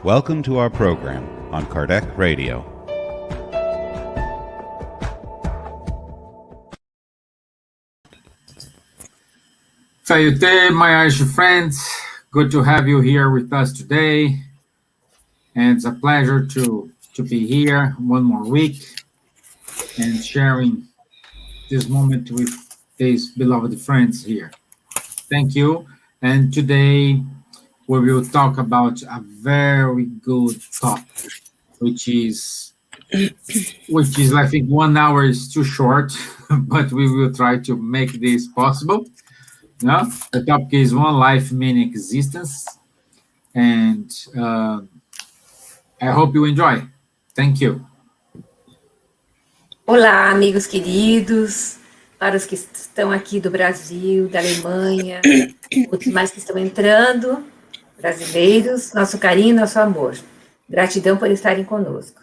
Welcome to our program on Kardec Radio. Salute, my Irish friends. Good to have you here with us today. And it's a pleasure to be here one more week and sharing this moment with these beloved friends here. Thank you. And today we will talk about a very good topic, which is I think 1 hour is too short, but we will try to make this possible. No? The topic is One Life Meaning Existence, and I hope you enjoy. Thank you. Olá, amigos queridos, para os que estão aqui do Brasil, da Alemanha, outros mais que estão entrando, brasileiros, nosso carinho, nosso amor. Gratidão por estarem conosco.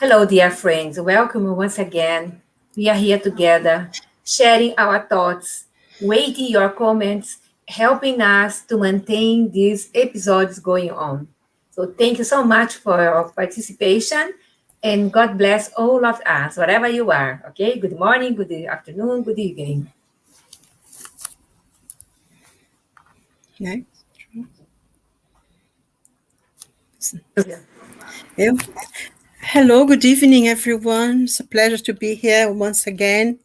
Hello, dear friends. Welcome once again. We are here together, sharing our thoughts, waiting your comments, helping us to maintain these episodes going on. So thank you so much for your participation, and God bless all of us, wherever you are, okay? Good morning, good afternoon, good evening. Okay. Hello, good evening, everyone. It's a pleasure to be here once again.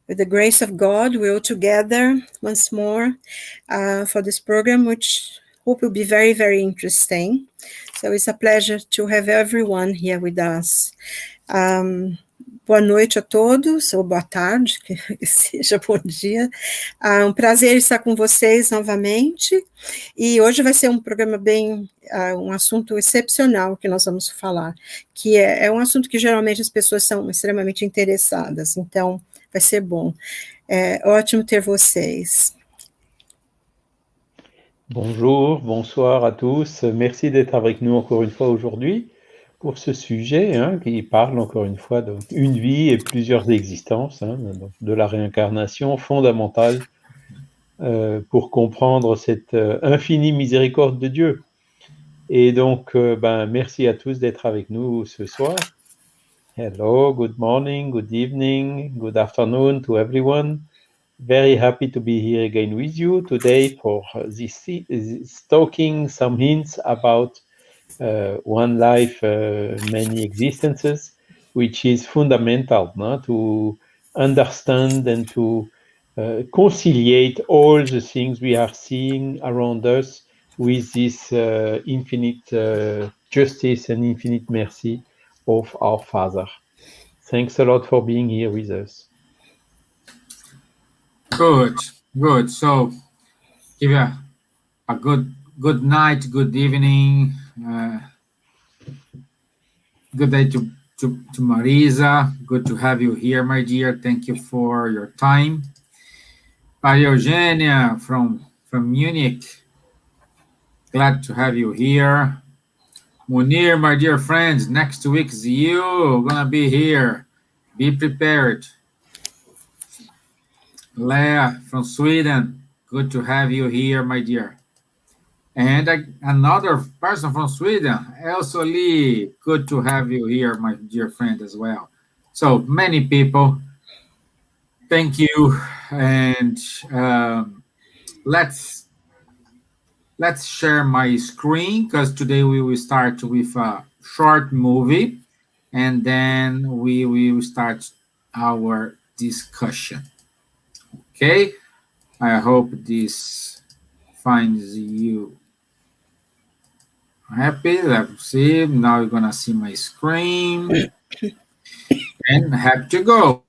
With the grace of God, we're all together once more for this program, which hope will be very, very interesting. So it's a pleasure to have everyone here with us. Boa noite a todos, ou boa tarde, que seja bom dia. Prazer estar com vocês novamente. E hoje vai ser um programa bem, um assunto excepcional que nós vamos falar, que é um assunto que geralmente as pessoas são extremamente interessadas, então vai ser bom. É ótimo ter vocês. Bonjour, bonsoir à tous. Merci d'être avec nous encore une fois aujourd'hui pour ce sujet qui parle encore une fois d'une vie et plusieurs existences, donc de la réincarnation fondamentale pour comprendre cette infinie miséricorde de Dieu. Et donc, merci à tous d'être avec nous ce soir. Hello, good morning, good evening, good afternoon to everyone. Very happy to be here again with you today for this talking some hints about one life, many existences, which is fundamental to understand and to conciliate all the things we are seeing around us with this infinite justice and infinite mercy of our Father. Thanks a lot for being here with us. Good. So, give you a good night, good evening, good day to Marisa. Good to have you here, my dear. Thank you for your time. Maria Eugenia from Munich. Glad to have you here. Munir, my dear friends, next week's you gonna be here. Be prepared. Leah from Sweden, good to have you here, my dear. And another person from Sweden, Elsa Lee, good to have you here, my dear friend, as well. So many people, thank you. And let's share my screen, because today we will start with a short movie, and then we will start our discussion. Okay, I hope this finds you happy. Let's see. Now you're gonna see my screen, and have to go.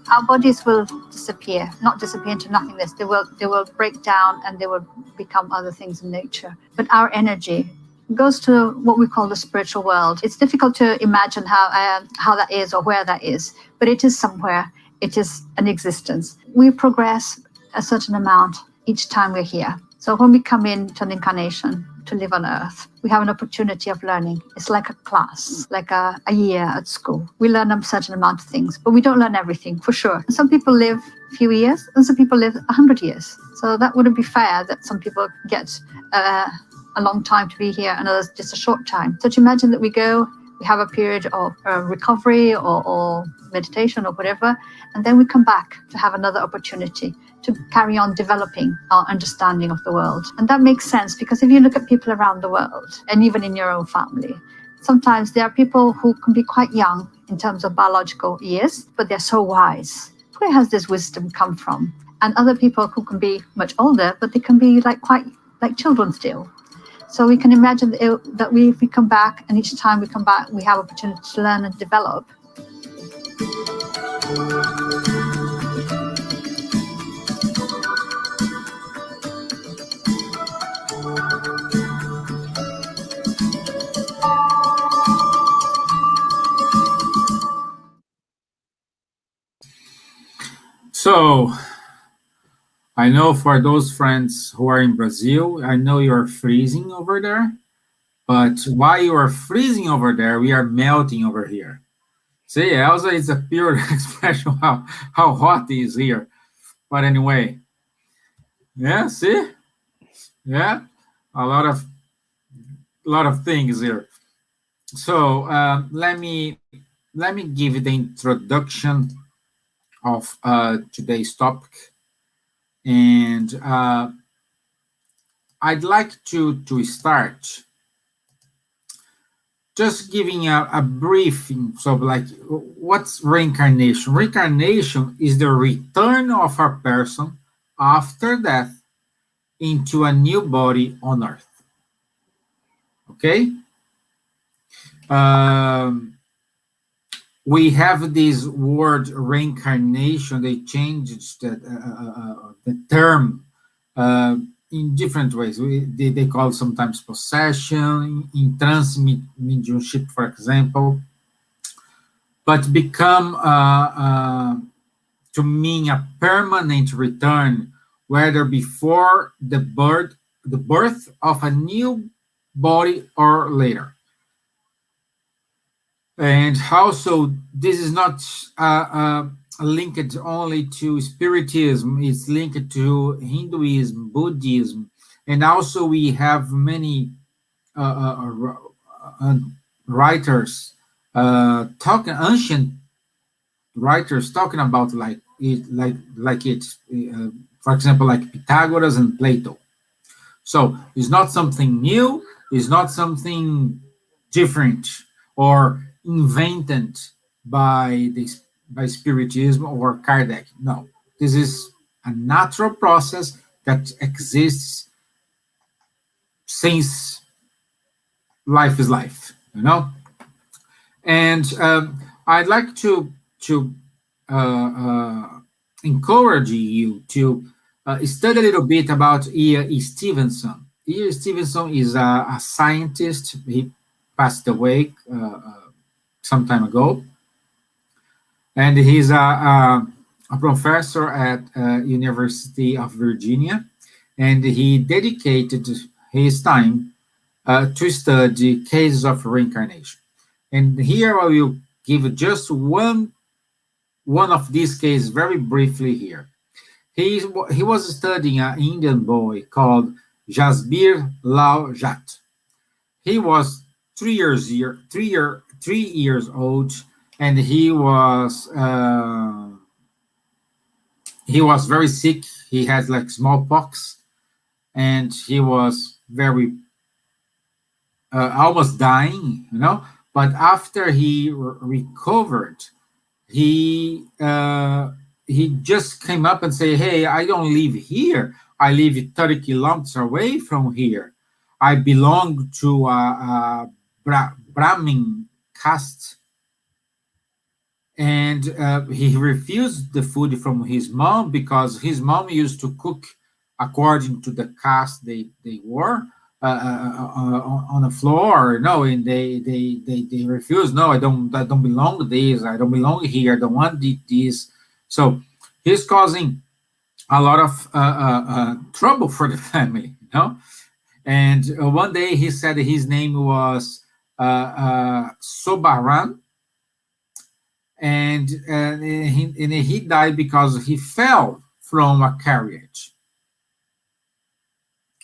Our bodies will disappear, not disappear into nothingness. They will break down and they will become other things in nature. But our energy goes to what we call the spiritual world. It's difficult to imagine how that is or where that is, but it is somewhere. It is an existence. We progress a certain amount each time we're here. So when we come into an incarnation to live on Earth, we have an opportunity of learning. It's like a class, like a year at school. We learn a certain amount of things, but we don't learn everything, for sure. Some people live a few years, and some people live 100 years. So that wouldn't be fair that some people get a long time to be here and others just a short time. So to imagine that we have a period of recovery or meditation or whatever, and then we come back to have another opportunity to carry on developing our understanding of the world. And that makes sense, because if you look at people around the world, and even in your own family, sometimes there are people who can be quite young in terms of biological years, but they're so wise. Where has this wisdom come from? And other people who can be much older, but they can be quite like children still. So we can imagine that if we come back, and each time we come back, we have opportunity to learn and develop. So, I know for those friends who are in Brazil, I know you're freezing over there, but while you are freezing over there, we are melting over here. See, Elsa is a pure expression of how hot it is here. But anyway, yeah, see? Yeah, a lot of things here. So let me give you the introduction of today's topic, and I'd like to start just giving a briefing. So, what's reincarnation? Reincarnation is the return of a person after death into a new body on Earth. Okay? We have this word reincarnation. They changed the term in different ways. They call it sometimes possession, in trance mediumship, for example, but become to mean a permanent return, whether before the birth of a new body or later. And also, this is not linked only to Spiritism, it's linked to Hinduism, Buddhism, and also we have many writers ancient writers talking about it, for example, like Pythagoras and Plato. So it's not something new, it's not something different or invented by Spiritism or Kardec. No, this is a natural process that exists since life is life, And I'd like to encourage you to study a little bit about E. Stevenson. E. Stevenson is a scientist. He passed away some time ago, and he's a professor at University of Virginia, and he dedicated his time to study cases of reincarnation. And here I will give just one of these cases very briefly here. He was studying an Indian boy called Jasbir Lal Jat. He was 3 years old, and he was very sick. He had smallpox, and he was very almost dying, But after he recovered, he just came up and said, "Hey, I don't live here. I live 30 kilometers away from here. I belong to a Brahmin caste." And he refused the food from his mom because his mom used to cook according to the caste they were. on the floor. No, and they refuse. No, I don't belong to this. I don't belong here. I don't want this. So he's causing a lot of trouble for the family, you know. And one day he said his name was Sobaran, and he died because he fell from a carriage.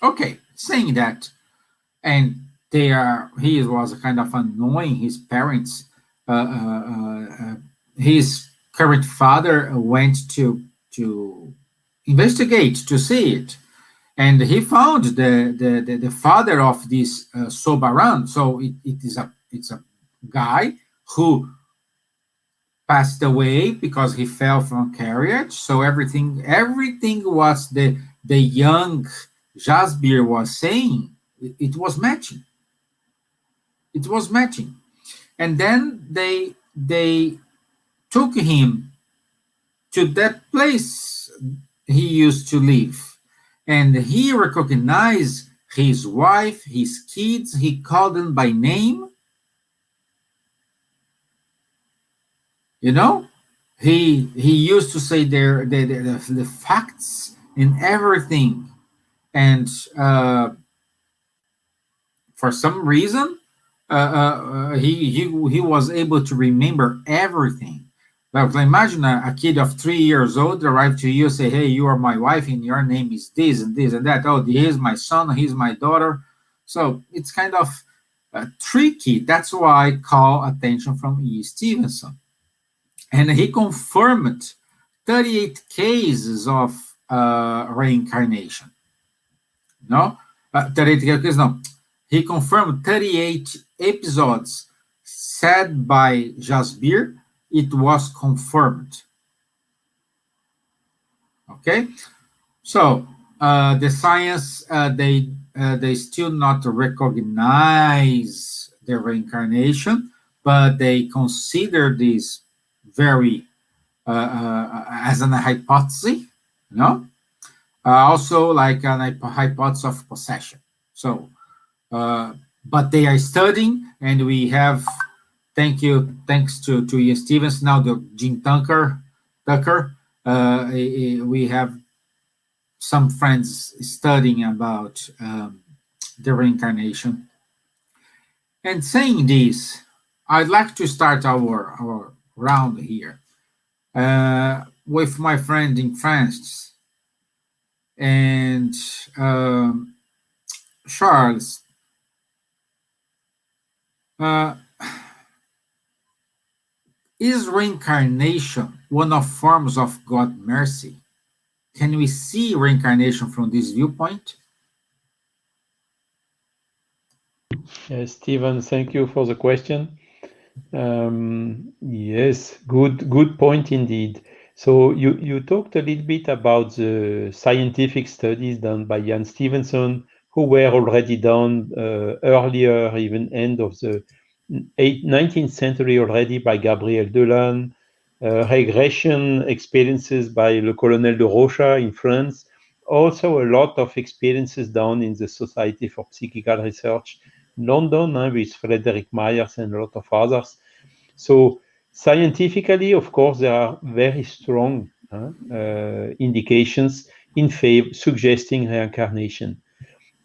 Okay, saying that, and he was kind of annoying his parents. His current father went to investigate to see it, and he found the father of this Sobaran. So it's a guy who passed away because he fell from a carriage. So everything was the young Jasbir was saying, it was matching. It was matching. And then they took him to that place he used to live. And he recognized his wife, his kids, he called them by name. You know, he used to say the facts in everything. And for some reason, he was able to remember everything. Like imagine a kid of 3 years old arrive to you, say, "Hey, you are my wife, and your name is this and this and that. Oh, he's my son, he's my daughter." So it's kind of tricky. That's why I call attention from E. Stevenson, and he confirmed 38 cases of reincarnation. No, 38 cases. No, he confirmed 38 episodes said by Jasbir. It was confirmed. Okay, so the science they still not recognize the reincarnation, but they consider this very as an hypothesis. No, also like an hypothesis of possession. So, but they are studying, and we have. Thanks to Ian Stevens. Now the Gene Tucker, we have some friends studying about the reincarnation. And saying this, I'd like to start our round here with my friend in France and Charles. Is reincarnation one of forms of God's mercy? Can we see reincarnation from this viewpoint? Stevan, thank you for the question. Yes, good point indeed. So you talked a little bit about the scientific studies done by Jan Stevenson, who were already done earlier, even end of the 19th century already by Gabriel Delanne, regression experiences by Le Colonel de Rocha in France, also a lot of experiences done in the Society for Psychical Research in London with Frederick Myers and a lot of others. So scientifically, of course, there are very strong indications in favor suggesting reincarnation.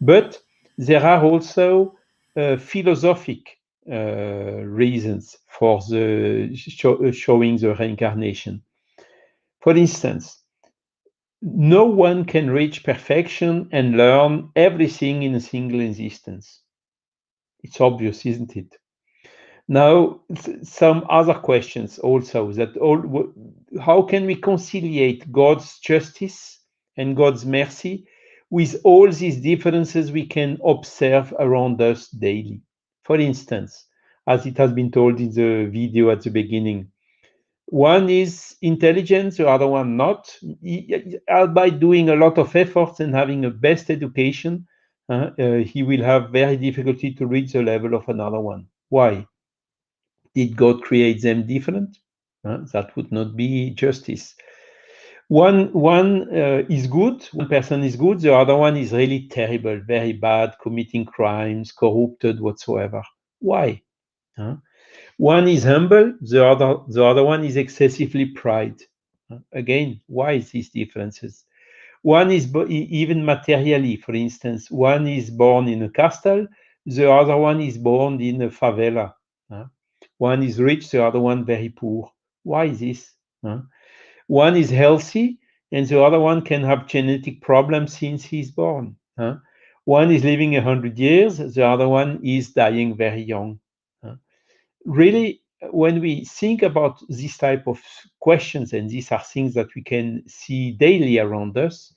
But there are also philosophic reasons for the showing the reincarnation. For instance, no one can reach perfection and learn everything in a single existence. It's obvious, isn't it? Now, some other questions also how can we conciliate God's justice and God's mercy with all these differences we can observe around us daily? For instance, as it has been told in the video at the beginning, one is intelligent, the other one not. By doing a lot of efforts and having a best education, he will have very difficulty to reach the level of another one. Why? Did God create them different? That would not be justice. One is good, one person is good, the other one is really terrible, very bad, committing crimes, corrupted, whatsoever. Why? Huh? One is humble, the other one is excessively pride. Again, why is these differences? One is even materially, for instance, one is born in a castle, the other one is born in a favela. One is rich, the other one very poor. Why is this? One is healthy, and the other one can have genetic problems since he's born. One is living 100 years, the other one is dying very young. Really, when we think about this type of questions, and these are things that we can see daily around us,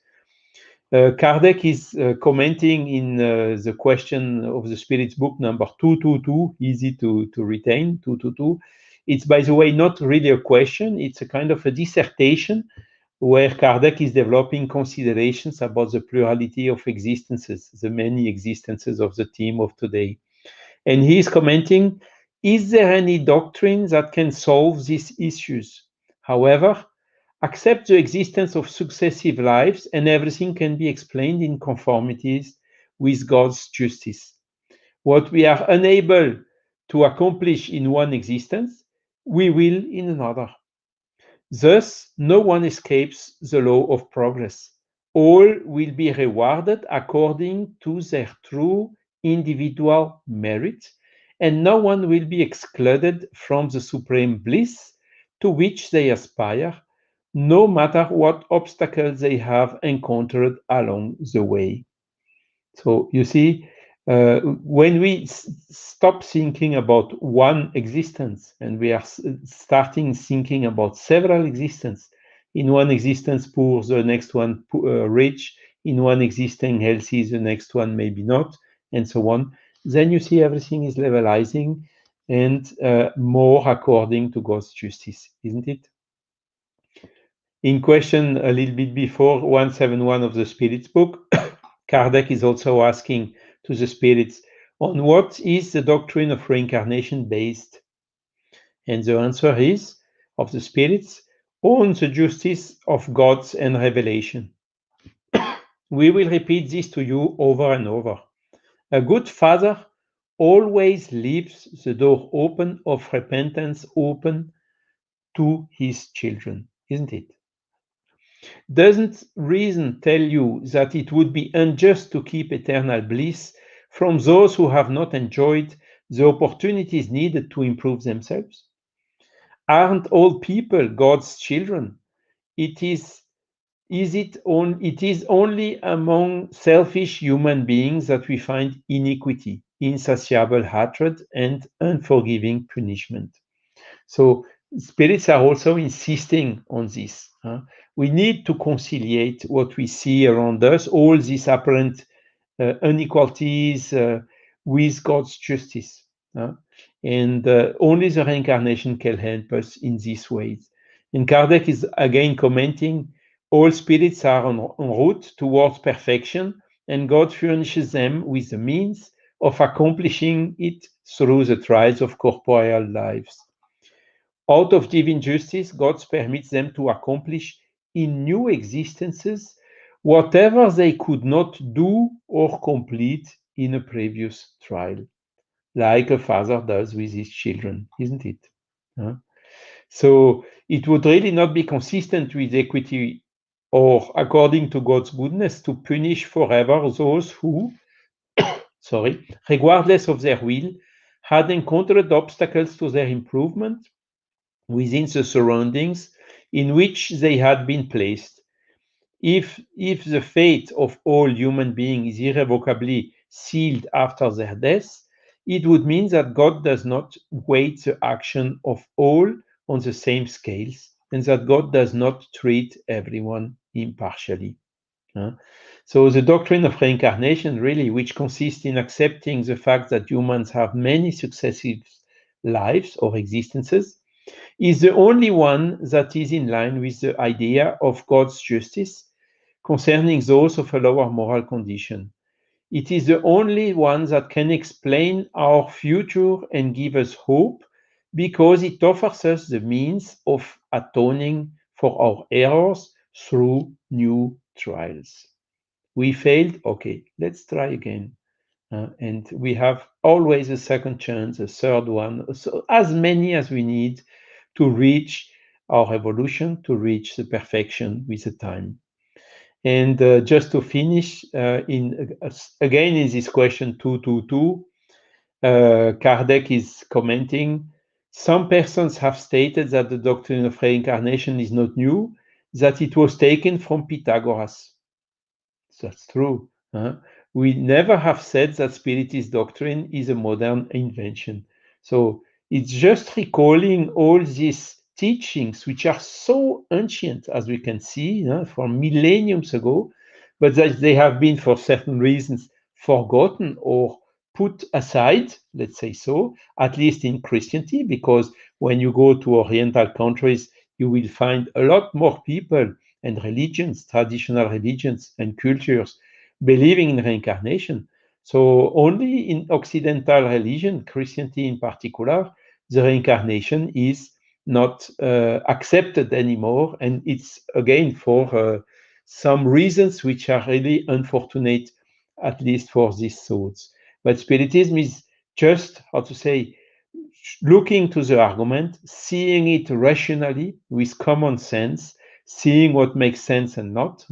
Kardec is commenting in the question of the Spirit's book number 222, easy to retain, 222. It's, by the way, not really a question, it's a kind of a dissertation where Kardec is developing considerations about the plurality of existences, the many existences of the theme of today. And he is commenting, is there any doctrine that can solve these issues? However, accept the existence of successive lives and everything can be explained in conformities with God's justice. What we are unable to accomplish in one existence, we will in another. Thus, no one escapes the law of progress. All will be rewarded according to their true individual merit, and no one will be excluded from the supreme bliss to which they aspire, no matter what obstacles they have encountered along the way. So you see, when we stop thinking about one existence and we are starting thinking about several existences, in one existence poor, the next one rich, in one existing healthy, the next one maybe not, and so on, then you see everything is levelizing and more according to God's justice, isn't it? In question a little bit before 171 of the Spirit's book, Kardec is also asking to the spirits, on what is the doctrine of reincarnation based? And the answer is, of the spirits, on the justice of God's and revelation. We will repeat this to you over and over. A good father always leaves the door open of repentance open to his children, isn't it? Doesn't reason tell you that it would be unjust to keep eternal bliss from those who have not enjoyed the opportunities needed to improve themselves? Aren't all people God's children? It is only among selfish human beings that we find iniquity, insatiable hatred, and unforgiving punishment. So spirits are also insisting on this. We need to conciliate what we see around us, all these apparent inequalities with God's justice. And only the reincarnation can help us in these ways. And Kardec is again commenting, all spirits are en route towards perfection, and God furnishes them with the means of accomplishing it through the trials of corporeal lives. Out of divine justice, God permits them to accomplish in new existences whatever they could not do or complete in a previous trial, like a father does with his children, isn't it? So it would really not be consistent with equity or according to God's goodness to punish forever those who, regardless of their will, had encountered obstacles to their improvement within the surroundings in which they had been placed. If the fate of all human beings is irrevocably sealed after their death, it would mean that God does not weigh the action of all on the same scales, and that God does not treat everyone impartially. So the doctrine of reincarnation, really, which consists in accepting the fact that humans have many successive lives or existences, is the only one that is in line with the idea of God's justice concerning those of a lower moral condition. It is the only one that can explain our future and give us hope, because it offers us the means of atoning for our errors through new trials. We failed, okay, let's try again. And we have always a second chance, a third one, so as many as we need to reach our evolution, to reach the perfection with the time. And just to finish, again in this question 222, Kardec is commenting, some persons have stated that the doctrine of reincarnation is not new, that it was taken from Pythagoras. That's true. We never have said that Spiritist doctrine is a modern invention. So it's just recalling all these teachings, which are so ancient, as we can see, from millenniums ago, but that they have been, for certain reasons, forgotten or put aside, let's say so, at least in Christianity, because when you go to Oriental countries, you will find a lot more people and religions, traditional religions and cultures, believing in reincarnation. So only in Occidental religion, Christianity in particular, the reincarnation is not accepted anymore. And it's, again, for some reasons which are really unfortunate, at least for these thoughts. But Spiritism is just, how to say, looking to the argument, seeing it rationally with common sense, seeing what makes sense and not,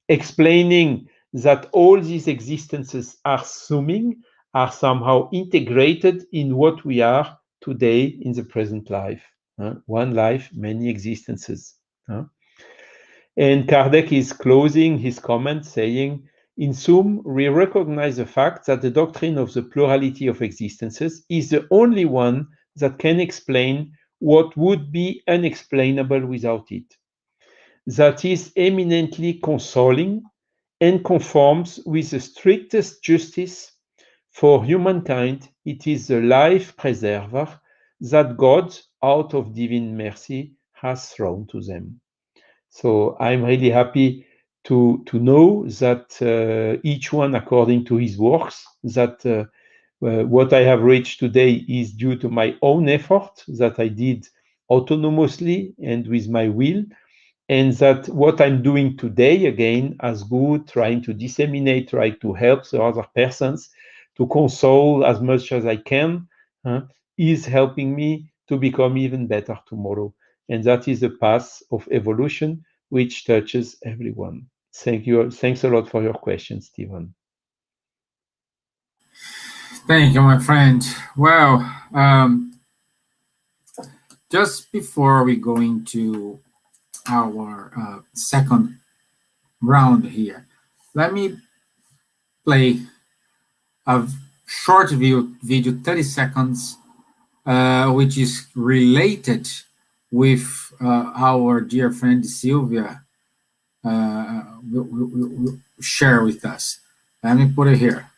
explaining that all these existences are summing, are somehow integrated in what we are today in the present life. One life, many existences. And Kardec is closing his comment saying, in sum, we recognize the fact that the doctrine of the plurality of existences is the only one that can explain what would be unexplainable without it. That is eminently consoling and conforms with the strictest justice for humankind. It is the life preserver that God, out of divine mercy, has thrown to them. So I'm really happy to know that each one, according to his works, that what I have reached today is due to my own effort that I did autonomously and with my will, and that what I'm doing today, again, as good, trying to disseminate, trying to help the other persons, to console as much as I can, is helping me to become even better tomorrow. And that is the path of evolution, which touches everyone. Thank you. Thanks a lot for your question, Stevan. Thank you, my friend. Well, just before we go into our second round here, let me play a short video, 30 seconds, which is related with our dear friend Silvia will share with us. Let me put it here.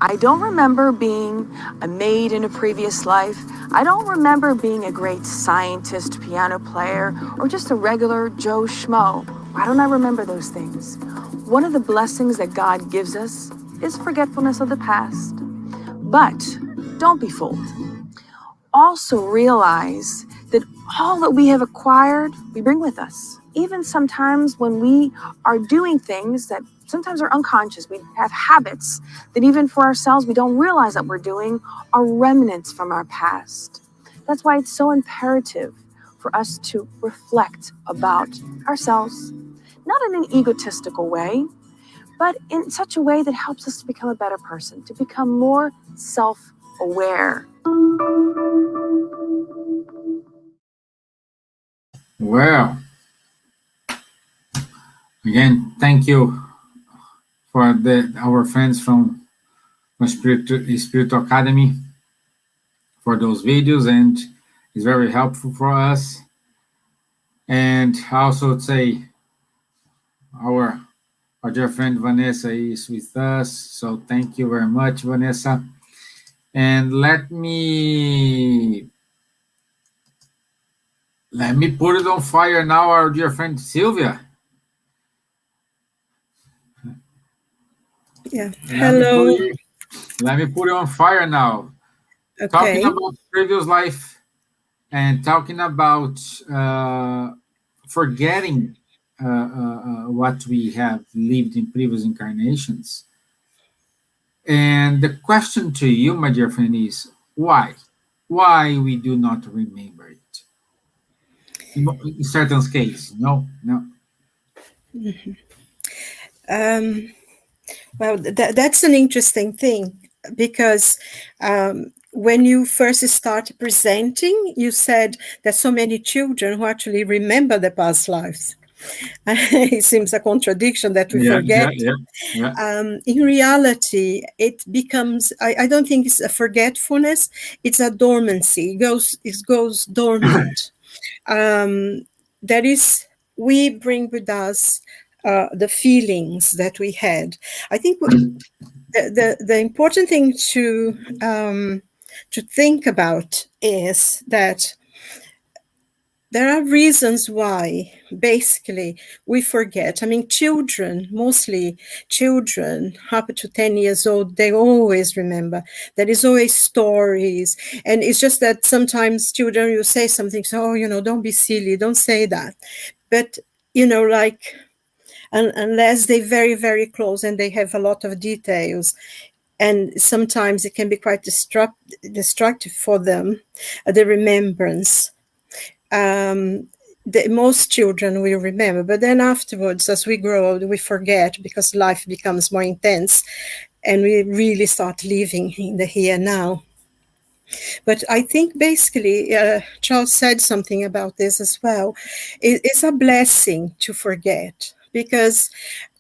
I don't remember being a maid in a previous life. I don't remember being a great scientist, piano player, or just a regular Joe Schmo. Why don't I remember those things? One of the blessings that God gives us is forgetfulness of the past. But don't be fooled. Also realize that all that we have acquired, we bring with us. Even sometimes when we are doing things that sometimes are unconscious, we have habits that even for ourselves, we don't realize that we're doing, are remnants from our past. That's why it's so imperative for us to reflect about ourselves, not in an egotistical way, but in such a way that helps us to become a better person, to become more self-aware. Well, again, thank you for our friends from Spiritual Academy for those videos, and it's very helpful for us. And also say our dear friend Vanessa is with us, so thank you very much, Vanessa. And let me put it on fire now, our dear friend Silvia. Yeah. Hello. Let me put it on fire now. Talking Okay. about previous life and talking about forgetting what we have lived in previous incarnations. And the question to you, my dear friend, is why? Why we do not remember it? In certain cases, no. Well, that's an interesting thing because when you first started presenting, you said there's so many children who actually remember their past lives. It seems a contradiction that we forget. Yeah. In reality, it becomes, I don't think it's a forgetfulness, it's a dormancy. It goes dormant. That is, we bring with us the feelings that we had. I think the important thing to think about is that there are reasons why basically we forget. I mean, mostly children up to 10 years old, they always remember. There is always stories. And it's just that sometimes children, you say something, so, don't be silly, don't say that. But, like, unless they're very, very close and they have a lot of details, and sometimes it can be quite destructive for them, the remembrance. Most children will remember, but then afterwards, as we grow old, we forget because life becomes more intense and we really start living in the here and now. But I think basically, Charles said something about this as well. It's a blessing to forget, because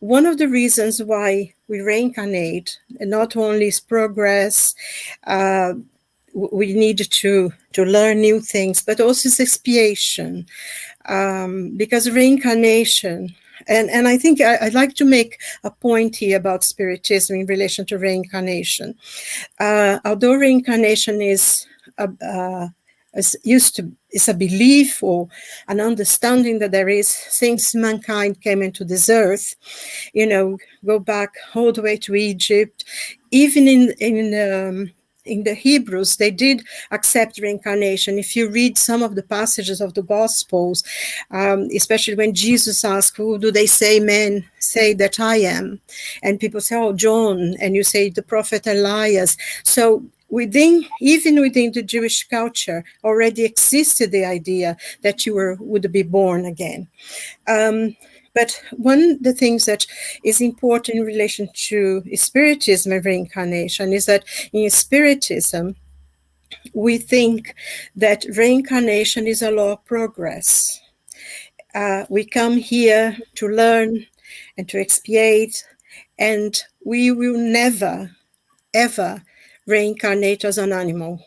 one of the reasons why we reincarnate, and not only is progress, we need to learn new things, but also is expiation, because reincarnation, and I think I'd like to make a point here about spiritism in relation to reincarnation. Although reincarnation is a belief or an understanding that there is, since mankind came into this earth, go back all the way to Egypt, even in the Hebrews, they did accept reincarnation. If you read some of the passages of the Gospels, especially when Jesus asked, who do they say men say that I am? And people say, oh, John, and you say the prophet Elias. So even within the Jewish culture already existed the idea that you would be born again. But one of the things that is important in relation to Spiritism and reincarnation is that in Spiritism, we think that reincarnation is a law of progress. We come here to learn and to expiate, and we will never, ever reincarnate as an animal.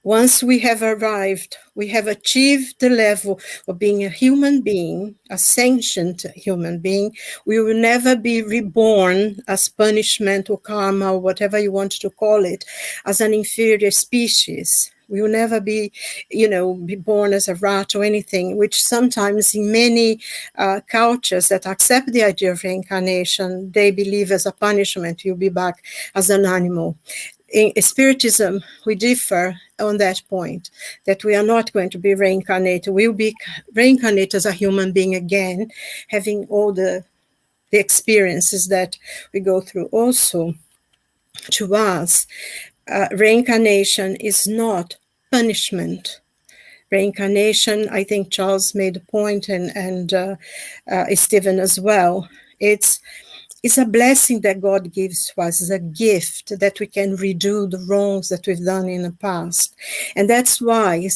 Once we have arrived, we have achieved the level of being a human being, a sentient human being, we will never be reborn as punishment or karma or whatever you want to call it, as an inferior species. We will never be born as a rat or anything, which sometimes in many cultures that accept the idea of reincarnation, they believe as a punishment, you'll be back as an animal. In Spiritism, we differ on that point, that we are not going to be reincarnated. We'll be reincarnated as a human being again, having all the experiences that we go through. Also, to us, reincarnation is not punishment. Reincarnation, I think Charles made a point, and Stevan as well. It's a blessing that God gives to us, as a gift that we can redo the wrongs that we've done in the past. And that's why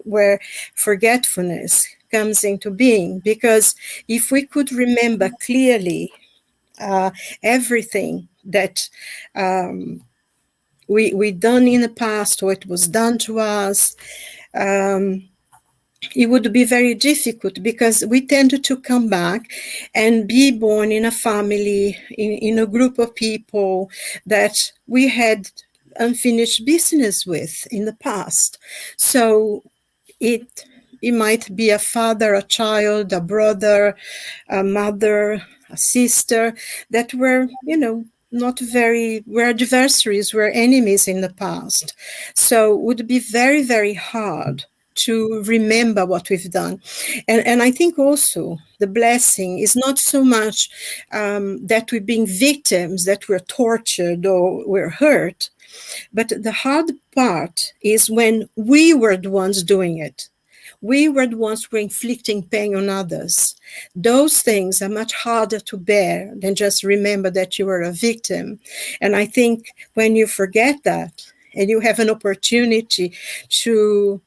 where forgetfulness comes into being, because if we could remember clearly everything that we done in the past, or it was done to us, it would be very difficult, because we tend to come back and be born in a family, in a group of people that we had unfinished business with in the past. So it might be a father, a child, a brother, a mother, a sister that were, we're adversaries, we're enemies in the past. So it would be very, very hard to remember what we've done. And I think also the blessing is not so much that we're being victims, that we're tortured or we're hurt, but the hard part is when we were the ones doing it. We were the ones who were inflicting pain on others. Those things are much harder to bear than just remember that you were a victim. And I think when you forget that and you have an opportunity to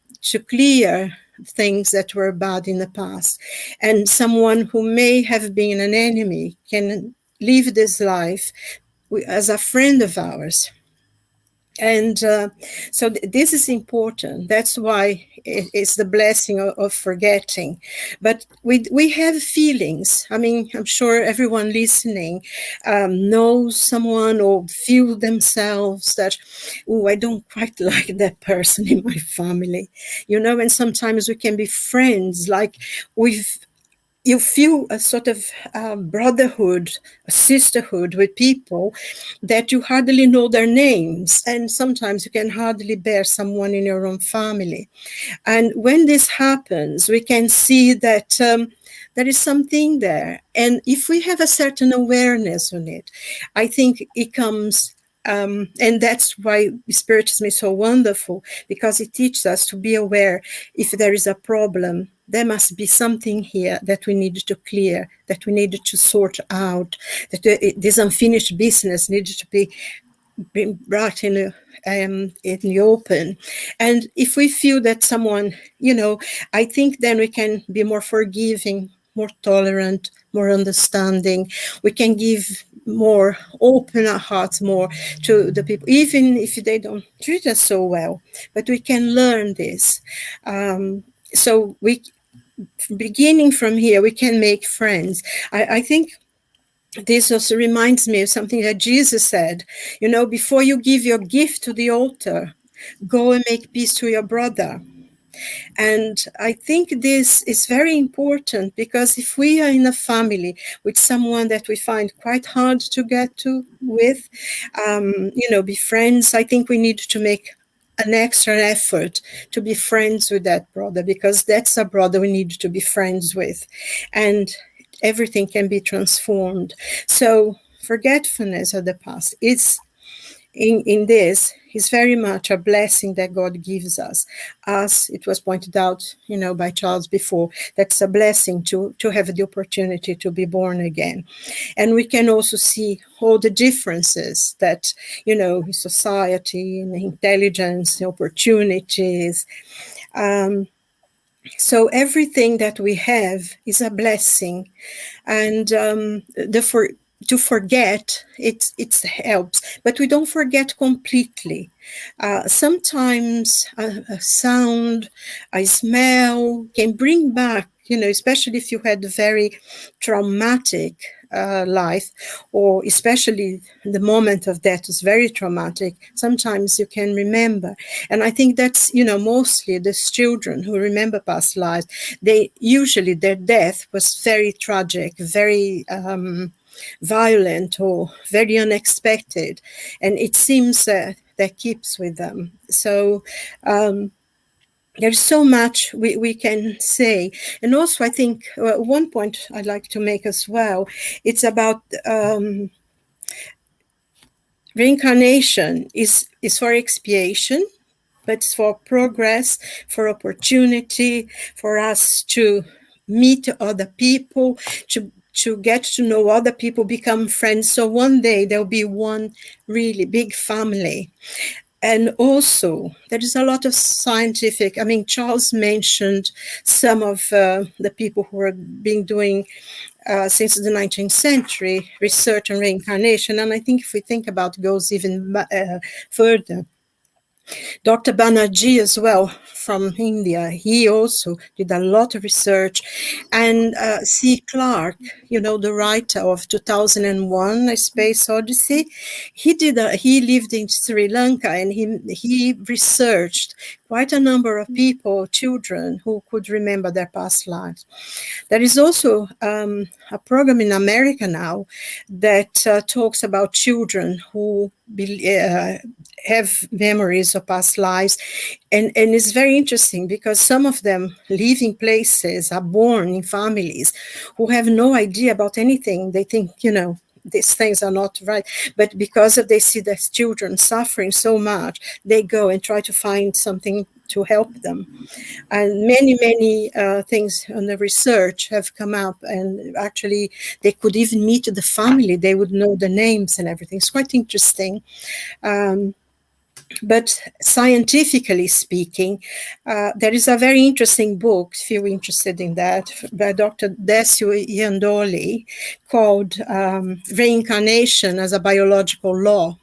clear things that were bad in the past, and someone who may have been an enemy can live this life as a friend of ours. And so this is important. That's why it's the blessing of forgetting. But we have feelings. I mean, I'm sure everyone listening knows someone or feel themselves that, oh, I don't quite like that person in my family. You know, and sometimes we can be friends, like you feel a sort of brotherhood, a sisterhood with people that you hardly know their names. And sometimes you can hardly bear someone in your own family. And when this happens, we can see that there is something there. And if we have a certain awareness on it, I think it comes. And that's why Spiritism is so wonderful, because it teaches us to be aware if there is a problem. There must be something here that we need to clear, that we need to sort out, that this unfinished business needs to be brought in the open. And if we feel that someone, you know, I think then we can be more forgiving, more tolerant, more understanding. We can give more, open our hearts more to the people, even if they don't treat us so well. But we can learn this. So beginning from here, we can make friends. I think this also reminds me of something that Jesus said, you know, before you give your gift to the altar, go and make peace to your brother. And I think this is very important, because if we are in a family with someone that we find quite hard to get to with, you know, be friends, I think we need to make an extra effort to be friends with that brother, because that's a brother we need to be friends with. And everything can be transformed. So forgetfulness of the past is in this is very much a blessing that God gives us. As it was pointed out, you know, by Charles before, that's a blessing to have the opportunity to be born again. And we can also see all the differences that, you know, in society, in intelligence, the opportunities. So everything that we have is a blessing. And to forget, it helps, but we don't forget completely. Sometimes a sound, a smell can bring back, you know, especially if you had a very traumatic life, or especially the moment of death is very traumatic. Sometimes you can remember. And I think that's, you know, mostly these children who remember past lives, they usually, their death was very tragic, very violent, or very unexpected. And it seems that keeps with them. So there's so much we can say. And also, I think one point I'd like to make as well, it's about reincarnation is for expiation, but it's for progress, for opportunity, for us to meet other people, to get to know other people, become friends. So one day there'll be one really big family. And also, there is a lot of scientific, I mean, Charles mentioned some of the people who have been doing, since the 19th century, research on reincarnation. And I think if we think about it, goes even further. Dr. Banerjee as well from India, he also did a lot of research. And C. Clarke, the writer of 2001, A Space Odyssey, he lived in Sri Lanka, and he researched quite a number of people, children, who could remember their past lives. There is also a program in America now that talks about children who have memories of past lives. And it's very interesting because some of them live in places, are born in families who have no idea about anything. They think, these things are not right. But because they see their children suffering so much, they go and try to find something to help them. And many things on the research have come up, and actually they could even meet the family. They would know the names and everything. It's quite interesting. But scientifically speaking, there is a very interesting book, if you're interested in that, by Dr. Desio Iandoli, called Reincarnation as a Biological Law.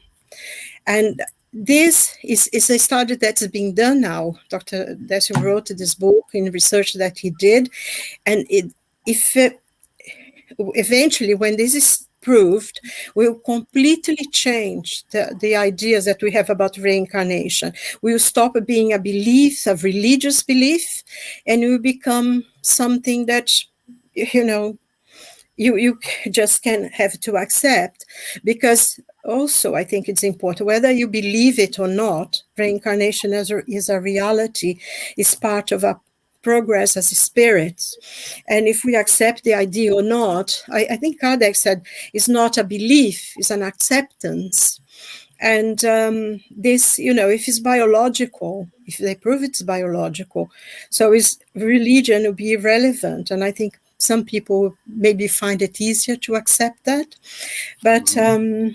And this is a study that's being done now. Dr. Desio wrote this book in research that he did. And eventually, when this is proved, will completely change the ideas that we have about reincarnation. We will stop being a belief, a religious belief, and it will become something that, you just can have to accept. Because also, I think it's important, whether you believe it or not, reincarnation is a reality, is part of a progress as spirits. And if we accept the idea or not, I think Kardec said, it's not a belief, it's an acceptance. And this, if it's biological, if they prove it's biological, so religion will be irrelevant. And I think some people maybe find it easier to accept that. But, so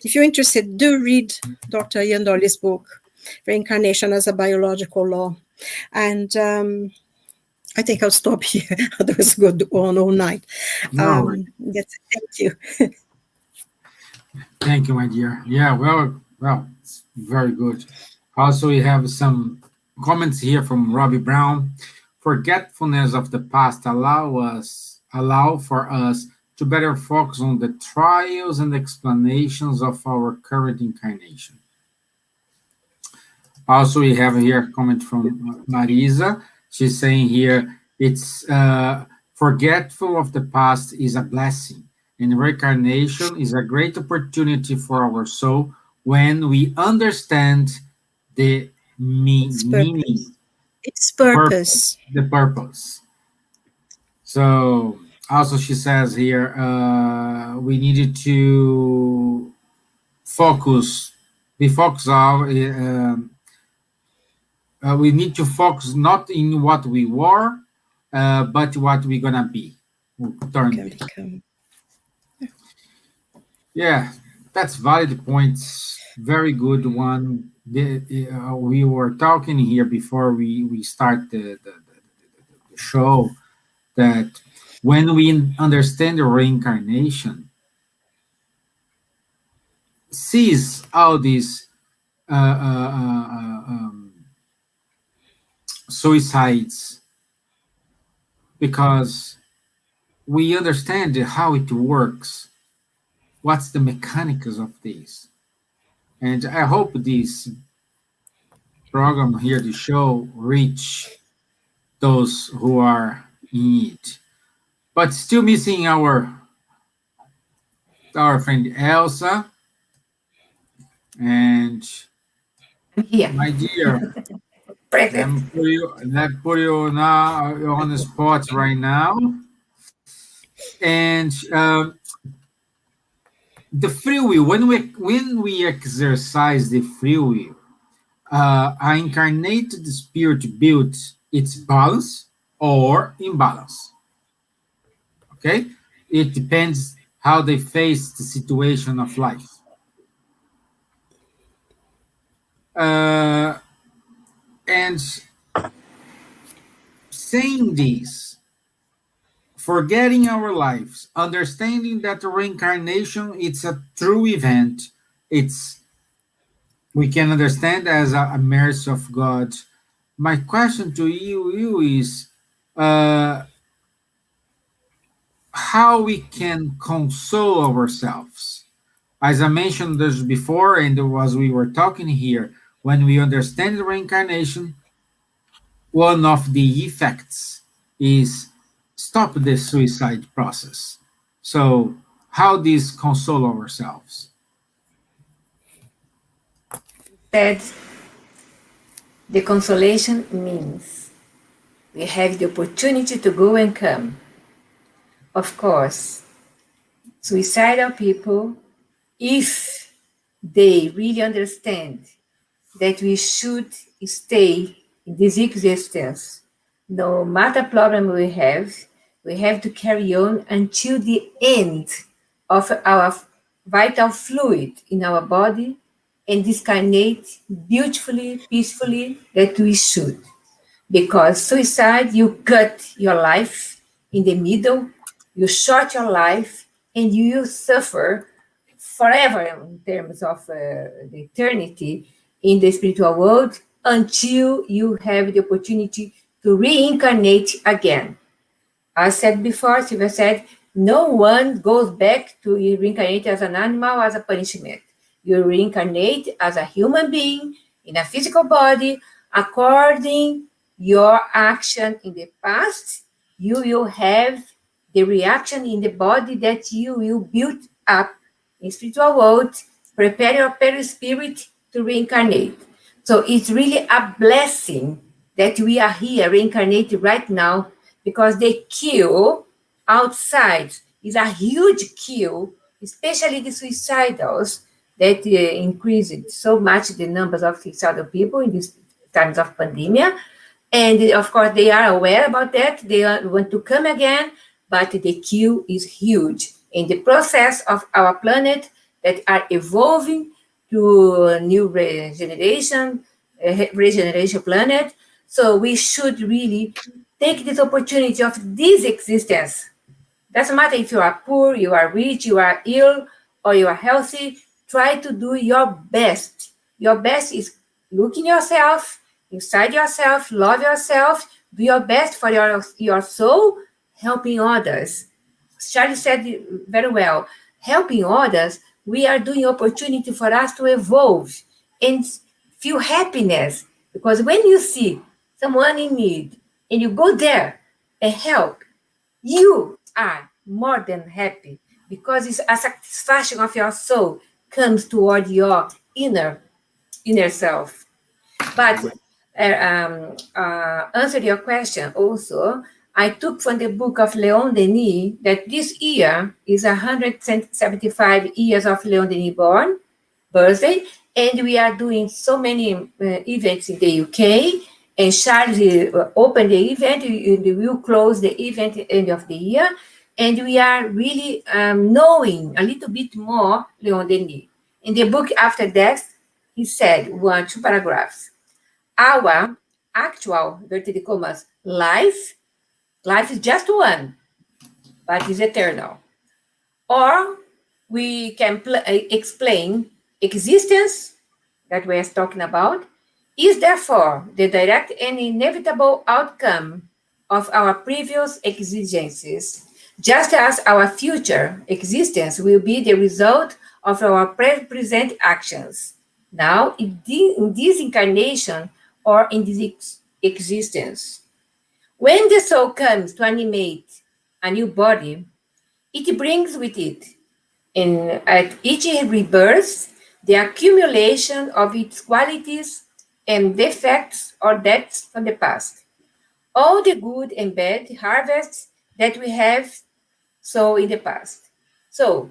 if you're interested, do read Dr. Iandoli's book, Reincarnation as a Biological Law. And I think I'll stop here. Otherwise, go on all night. Thank you. Thank you, my dear. Yeah, well, it's very good. Also, we have some comments here from Robbie Brown. Forgetfulness of the past allow for us to better focus on the trials and explanations of our current incarnation. Also, we have here a comment from Marisa. She's saying here, it's forgetful of the past is a blessing, and reincarnation is a great opportunity for our soul when we understand the meaning. Its purpose. The purpose. So, also she says here, we needed to we need to focus not in what we were, but what we're gonna be. Yeah, that's valid points. Very good one. We were talking here before we start the show that when we understand the reincarnation, sees all these suicides, because we understand how it works, what's the mechanics of this. And I hope this program here, the show, reach those who are in it. But still missing our friend Elsa. And here. My dear, Present. Let's put you now on the spot right now. And the free will, when we exercise the free will, our incarnated spirit builds its balance or imbalance. Okay? It depends how they face the situation of life. And saying this, forgetting our lives, understanding that the reincarnation, it's a true event. It's we can understand as a mercy of God. My question to you is how we can console ourselves. As I mentioned this before, and as we were talking here, when we understand reincarnation, one of the effects is stop the suicide process. So, how this console ourselves? That the consolation means we have the opportunity to go and come. Of course, suicidal people, if they really understand that we should stay in this existence, no matter problem we have to carry on until the end of our vital fluid in our body and discarnate beautifully, peacefully, that we should. Because suicide, you cut your life in the middle, you short your life, and you will suffer forever in terms of the eternity in the spiritual world until you have the opportunity to reincarnate again. I said before, Silvia said, no one goes back to reincarnate as an animal as a punishment. You reincarnate as a human being in a physical body according your action in the past. You will have the reaction in the body that you will build up in spiritual world, prepare your perispirit to reincarnate. So it's really a blessing that we are here reincarnated right now, because the queue outside is a huge queue, especially the suicidals that increased so much the numbers of suicidal people in these times of pandemic. And of course, they are aware about that. They want to come again, but the queue is huge. In the process of our planet that are evolving to a new regeneration planet. So we should really take this opportunity of this existence. Doesn't matter if you are poor, you are rich, you are ill, or you are healthy. Try to do your best. Your best is look in yourself, inside yourself, love yourself, do your best for your soul, helping others. Charlie said very well, helping others, we are doing opportunity for us to evolve and feel happiness. Because when you see someone in need and you go there and help, you are more than happy, because it's a satisfaction of your soul comes toward your inner self. But answer your question also, I took from the book of Leon Denis that this year is 175 years of Leon Denis birthday, and we are doing so many events in the UK, and Charles opened the event, we will close the event at the end of the year, and we are really knowing a little bit more Leon Denis. In the book After Death, he said, two paragraphs, our actual, inverted commas, life is just one, but is eternal. Or we can explain existence, that we are talking about, is therefore the direct and inevitable outcome of our previous existences, just as our future existence will be the result of our present actions. Now, in this incarnation or in this existence, when the soul comes to animate a new body, it brings with it, at each rebirth, the accumulation of its qualities and defects or debts from the past. All the good and bad harvests that we have sown in the past. So,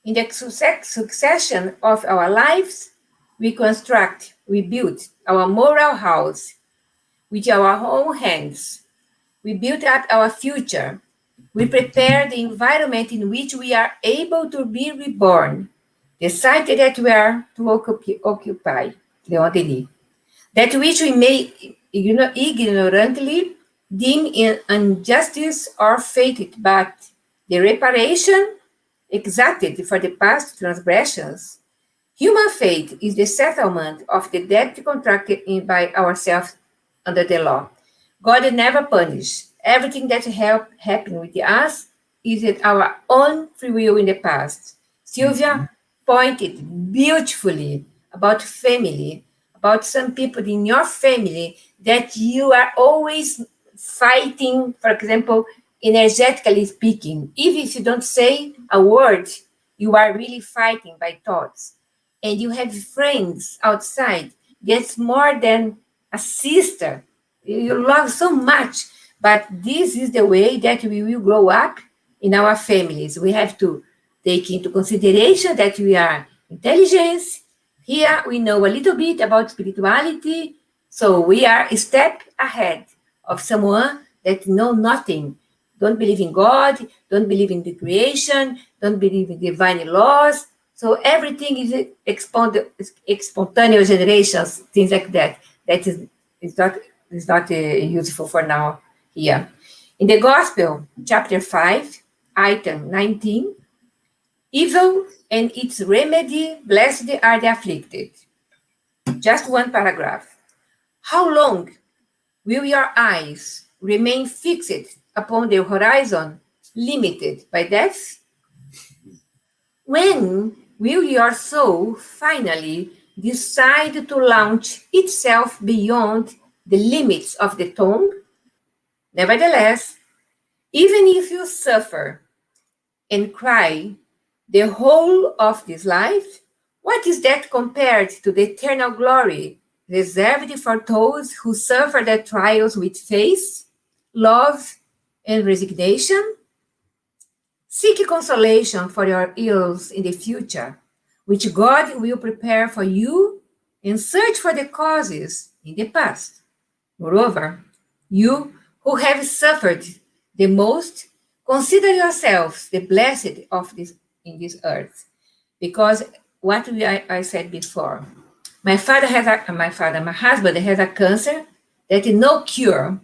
in the succession of our lives, we build our moral house with our own hands. We build up our future. We prepare the environment in which we are able to be reborn, the site that we are to occupy, Leon Denis, that which we may ignorantly deem injustice or fate, but the reparation exacted for the past transgressions Human fate is the settlement of the debt contracted by ourselves under the law. God never punishes. Everything that happened with us is at our own free will in the past. Silvia pointed beautifully about family, about some people in your family that you are always fighting, for example, energetically speaking. Even if you don't say a word, you are really fighting by thoughts. And you have friends outside that's more than a sister. You love so much, but this is the way that we will grow up in our families. We have to take into consideration that we are intelligence. Here we know a little bit about spirituality, so we are a step ahead of someone that know nothing. Don't believe in God, don't believe in the creation, don't believe in divine laws. So everything is spontaneous generations, things like that. That is not useful for now here. In the Gospel, chapter 5, item 19, evil and its remedy, blessed are the afflicted. Just one paragraph. How long will your eyes remain fixed upon the horizon, limited by death? When will your soul finally decide to launch itself beyond the limits of the tomb? Nevertheless, even if you suffer and cry the whole of this life, what is that compared to the eternal glory reserved for those who suffer their trials with faith, love, and resignation? Seek consolation for your ills in the future, which God will prepare for you, and search for the causes in the past. Moreover, you who have suffered the most, consider yourselves the blessed of this in this earth, because I said before, my husband has a cancer that is no cure.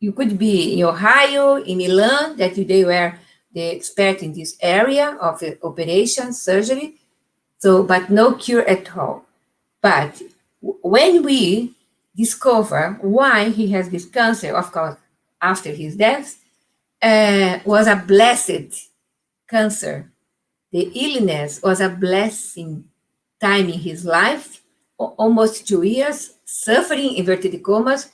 You could be in Ohio, in Milan, that they were the expert in this area of operation, surgery, but no cure at all. But when we discover why he has this cancer, of course, after his death, was a blessed cancer. The illness was a blessing time in his life, almost 2 years, suffering, inverted commas,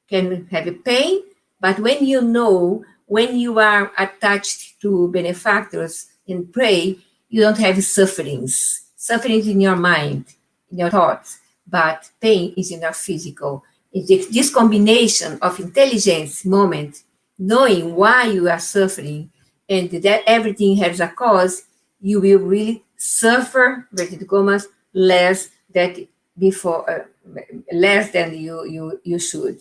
can have a pain, but when you are attached to benefactors and pray, you don't have sufferings. Sufferings in your mind, in your thoughts, but pain is in your physical. It's this combination of intelligence moment, knowing why you are suffering, and that everything has a cause, you will really suffer, inverted commas, less than you should.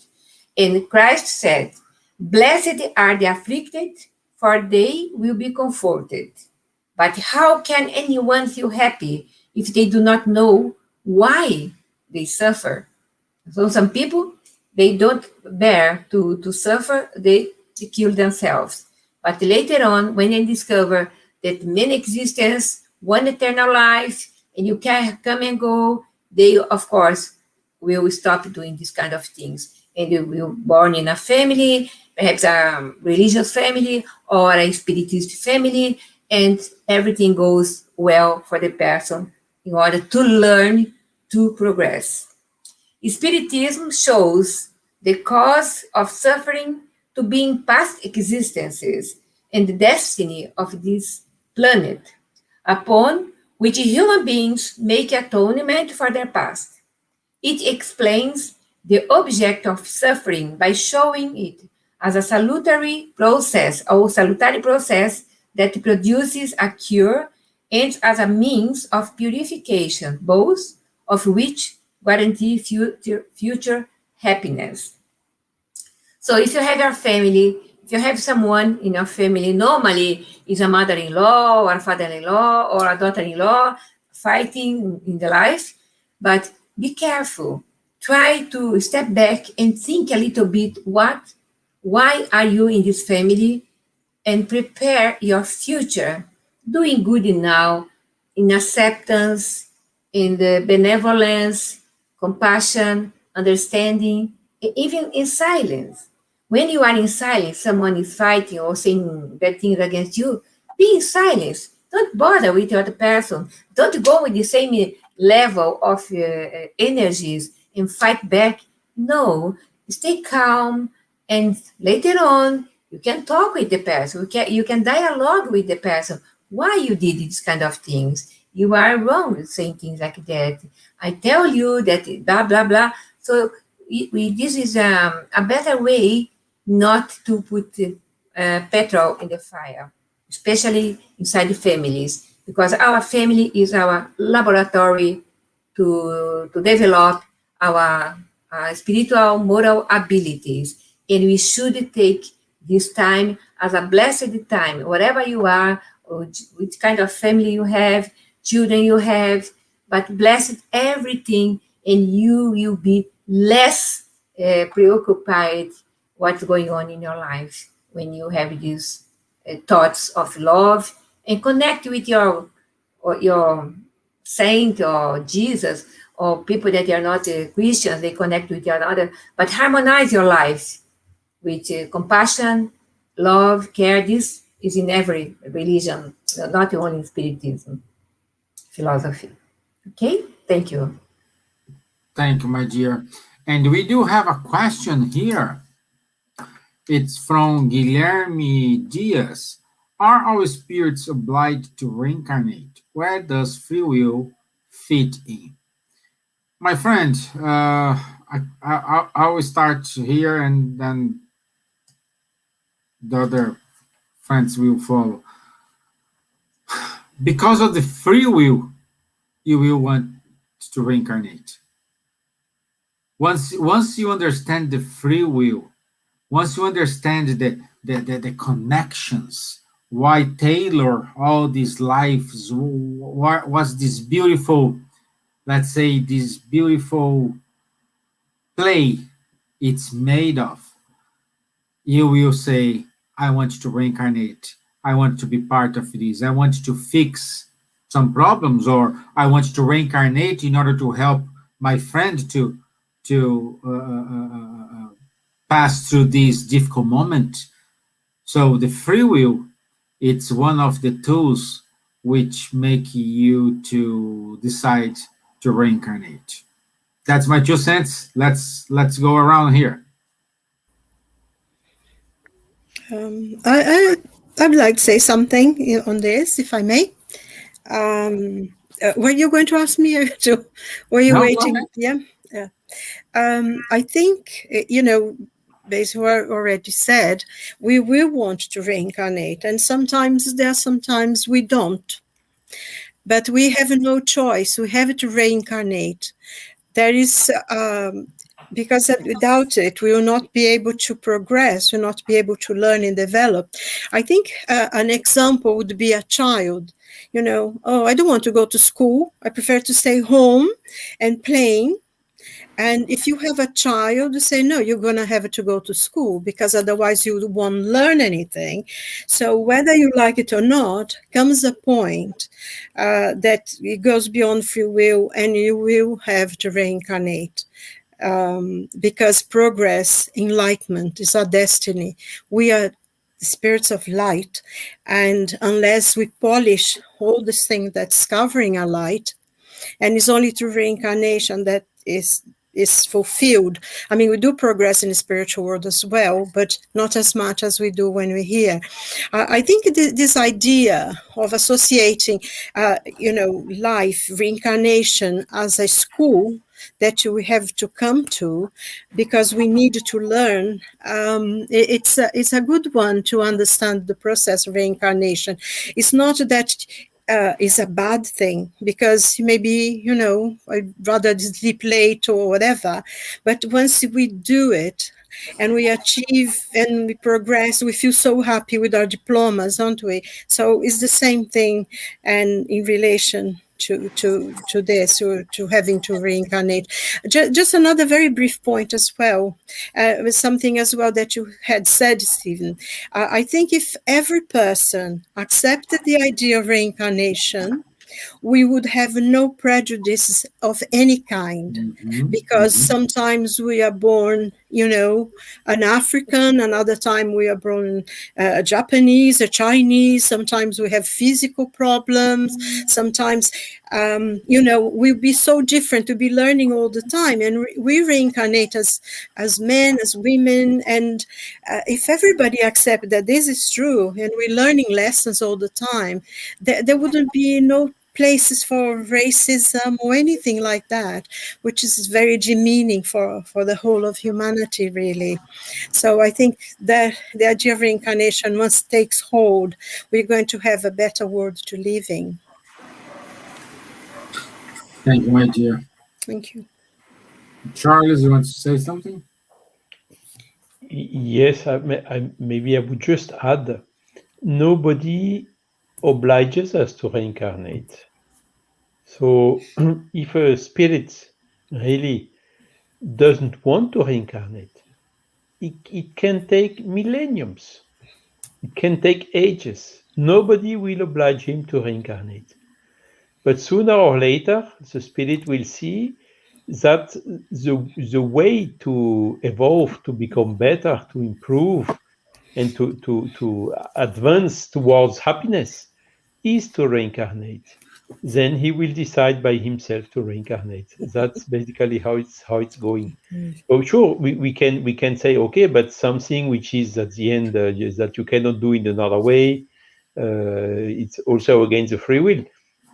And Christ said, blessed are the afflicted, for they will be comforted. But how can anyone feel happy if they do not know why they suffer? So some people, they don't bear to suffer, they kill themselves. But later on, when they discover that many existence, one eternal life, and you can come and go, they, of course, will stop doing this kind of things. And you will born in a family, perhaps a religious family or a spiritist family, and everything goes well for the person in order to learn to progress. Spiritism shows the cause of suffering to be in past existences and the destiny of this planet, upon which human beings make atonement for their past. It explains the object of suffering by showing it as a salutary process that produces a cure and as a means of purification, both of which guarantee future happiness. So if you have your family, if you have someone in your family, normally is a mother-in-law or a father-in-law or a daughter-in-law fighting in the life, but be careful. Try to step back and think a little bit why are you in this family, and prepare your future, doing good now, in acceptance, in the benevolence, compassion, understanding, even in silence. When you are in silence, someone is fighting or saying bad things against you, be in silence. Don't bother with the other person. Don't go with the same level of energies and fight back. No, stay calm, and later on, you can talk with the person. You can dialogue with the person. Why you did these kind of things? You are wrong saying things like that. I tell you that blah blah blah. So this is a better way not to put petrol in the fire, especially inside the families, because our family is our laboratory to develop our spiritual, moral abilities. And we should take this time as a blessed time, wherever you are, or which kind of family you have, children you have, but bless everything, and you will be less preoccupied what's going on in your life when you have these thoughts of love and connect with your saint or Jesus, or people that are not Christians. They connect with one another, but harmonize your life with compassion, love, care. This is in every religion, not only in Spiritism philosophy. Okay, thank you. Thank you, my dear. And we do have a question here. It's from Guilherme Diaz. Are our spirits obliged to reincarnate? Where does free will fit in? My friend, I will start here, and then the other friends will follow. Because of the free will, you will want to reincarnate. Once you understand the free will, once you understand the connections, why tailor all these lives, what was this beautiful, let's say, this beautiful play it's made of, you will say, I want to reincarnate. I want to be part of this. I want to fix some problems, or I want to reincarnate in order to help my friend to pass through this difficult moment. So the free will, it's one of the tools which make you to decide to reincarnate. That's my 2 cents. Let's go around here. I'd like to say something on this, if I may. Were you going to ask me? Were you waiting? Yeah. I think, based on what I already said, we will want to reincarnate, and sometimes we don't. But we have no choice. We have to reincarnate. There is, because without it, we will not be able to progress, we will not be able to learn and develop. I think an example would be a child. Oh, I don't want to go to school. I prefer to stay home and playing. And if you have a child, you say, no, you're going to have to go to school, because otherwise you won't learn anything. So whether you like it or not, comes a point that it goes beyond free will, and you will have to reincarnate. Because progress, enlightenment is our destiny. We are spirits of light. And unless we polish all this thing that's covering our light, and it's only through reincarnation that is fulfilled. I mean, we do progress in the spiritual world as well, but not as much as we do when we're here. I think this idea of associating, life, reincarnation as a school that we have to come to because we need to learn, it's a good one to understand the process of reincarnation. It's not that is a bad thing, because maybe, I'd rather sleep late or whatever. But once we do it and we achieve and we progress, we feel so happy with our diplomas, don't we? So it's the same thing, and in relation to this, or to having to reincarnate. Just another very brief point as well, was something as well that you had said, Steven. I think if every person accepted the idea of reincarnation, we would have no prejudices of any kind, because sometimes we are born, an African, another time we are born a Japanese, a Chinese, sometimes we have physical problems, sometimes, we'll be so different, to be learning all the time, and we reincarnate as men, as women, and if everybody accepts that this is true, and we're learning lessons all the time, there wouldn't be no places for racism or anything like that, which is very demeaning for the whole of humanity, really. So I think that the idea of reincarnation, once takes hold, we're going to have a better world to live in. Thank you, my dear. Thank you. Charles, you want to say something? Yes, maybe I would just add, nobody obliges us to reincarnate. So if a spirit really doesn't want to reincarnate, it can take millenniums. It can take ages. Nobody will oblige him to reincarnate. But sooner or later, the spirit will see that the way to evolve, to become better, to improve, and to advance towards happiness is to reincarnate. Then he will decide by himself to reincarnate. That's basically how it's going. Oh, sure, we can say, okay, but something which is at the end is that you cannot do in another way. It's also against the free will.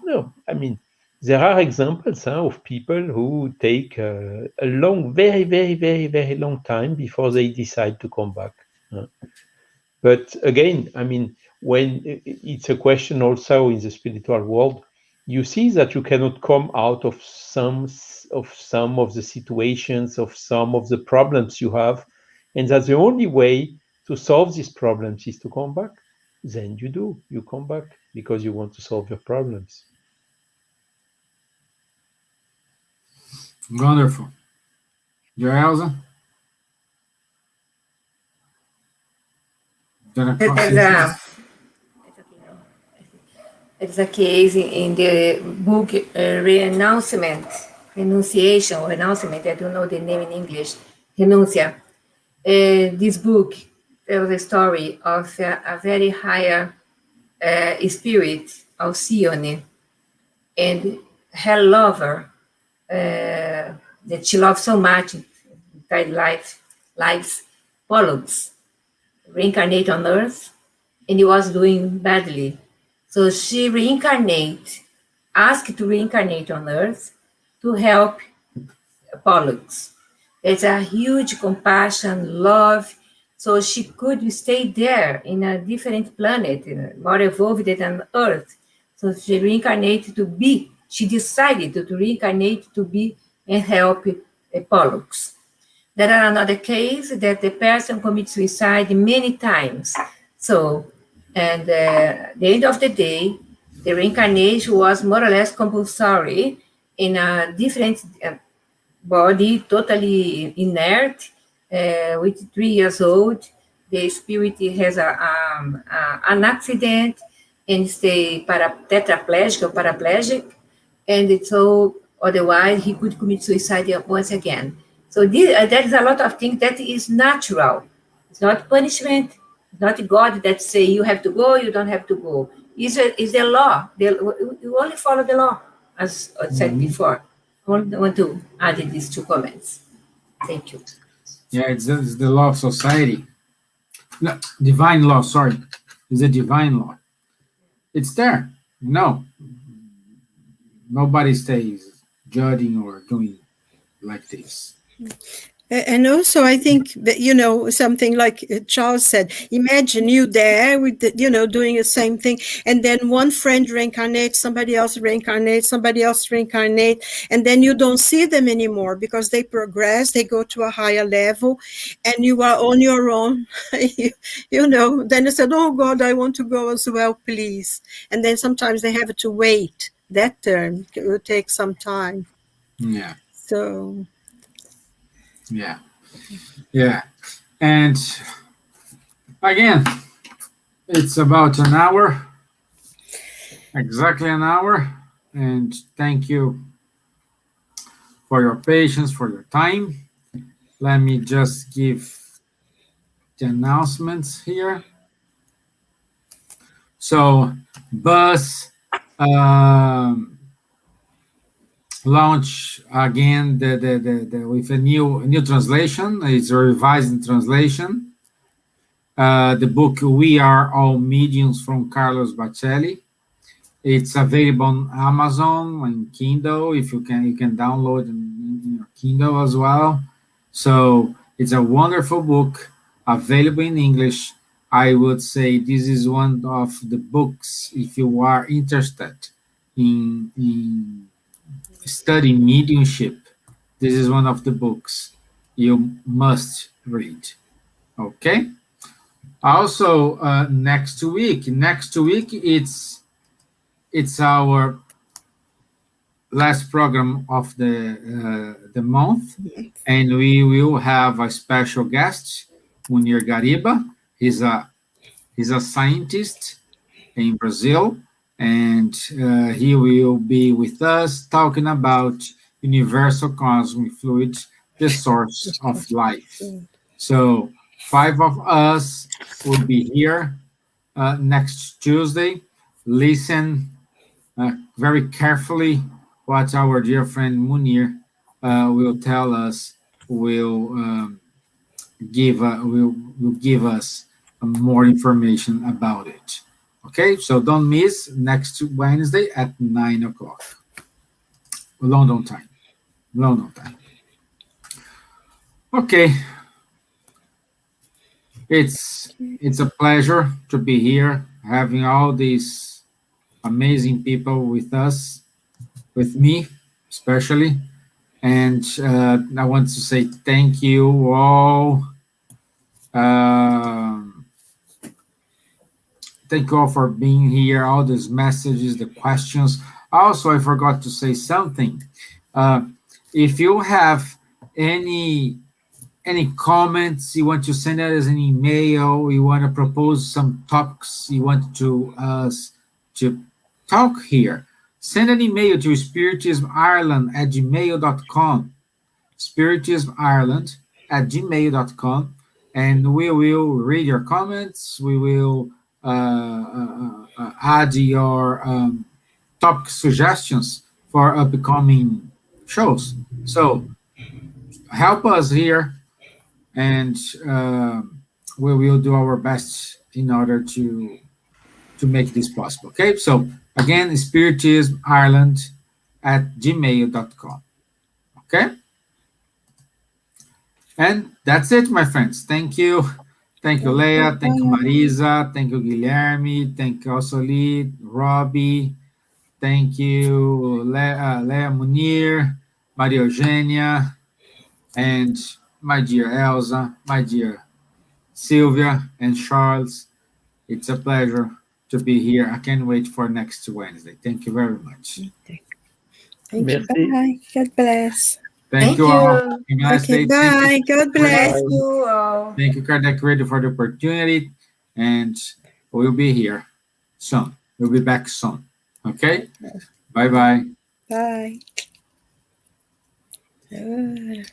No, I mean, there are examples of people who take a long, very, very, very, very long time before they decide to come back. But again, I mean, when it's a question also in the spiritual world, you see that you cannot come out of some of the situations, of some of the problems you have, and that the only way to solve these problems is to come back. Then you come back because you want to solve your problems. Wonderful. Your Elsa? There's a case in the book Renunciation, or Renouncement, I don't know the name in English, Renuncia. This book tells the story of a very higher spirit, Alcyone, and her lover, that she loved so much in lives, Pollux, reincarnate on Earth, and he was doing badly. So she asked to reincarnate on Earth to help Pollux. There's a huge compassion, love, so she could stay there in a different planet, more evolved than Earth. So she decided to reincarnate to be and help Pollux. There are another case that the person commits suicide many times. So, and at the end of the day, the reincarnation was more or less compulsory in a different body, totally inert, with 3 years old. The spirit has an accident and stay tetraplegic or paraplegic, and so otherwise he could commit suicide once again. So there is a lot of things that is natural. It's not punishment. It's not God that say you have to go, you don't have to go. It's the law. You only follow the law, as I said before. I want to add these 2 comments. Thank you. Yeah, it's the law of society. No, divine law, sorry. It's a divine law. It's there. No. Nobody stays judging or doing like this. And also, I think that, something like Charles said, imagine you there with, doing the same thing. And then one friend reincarnates, somebody else reincarnates, and then you don't see them anymore because they progress, they go to a higher level, and you are on your own. Then they said, oh God, I want to go as well, please. And then sometimes they have to wait. That turn will take some time. Yeah. So... Yeah. And again, it's about an hour, exactly an hour. and thank you for your patience, for your time. Let me just give the announcements here. So, Buzz launch again with a new translation. It's a revised translation. The book "We Are All Mediums" from Carlos Bacelli. It's available on Amazon and Kindle. If you can download in your Kindle as well. So it's a wonderful book available in English. I would say this is one of the books, if you are interested in studying mediumship, this is one of the books you must read. Okay. Also, next week it's our last program of the month, and we will have a special guest, Munir Gariba. He's a scientist in Brazil, and he will be with us talking about universal cosmic fluid, the source of life. So 5 of us will be here next Tuesday. Listen very carefully what our dear friend Munir will tell us, will give us more information about it. Okay, so don't miss next Wednesday at 9 o'clock. London time. Okay. It's a pleasure to be here, having all these amazing people with us, with me especially. And I want to say thank you all. Thank you all for being here, all these messages, the questions. Also, I forgot to say something. If you have any comments, you want to send us an email, you want to propose some topics you want to us to talk here, send an email to spiritismireland@gmail.com, spiritismireland@gmail.com, and we will read your comments. We will add your topic suggestions for upcoming shows. So help us here, and we will do our best in order to make this possible. Okay, so again, spiritismireland@gmail.com. Okay, and that's it, my friends. Thank you. Thank you, Leia. Thank you, Marisa. Thank you, Guilherme. Thank you, also Lee, Robbie. Thank you, Leia Munir, Maria Eugênia, and my dear Elsa, my dear Silvia, and Charles. It's a pleasure to be here. I can't wait for next Wednesday. Thank you very much. Thank you. Bye. God bless. Thank you all. Have a nice Okay, day. bye. God bless. Thank you all. Thank you, Kardec Radio, for the opportunity, and we'll be here soon. We'll be back soon. Okay? Bye-bye. Bye.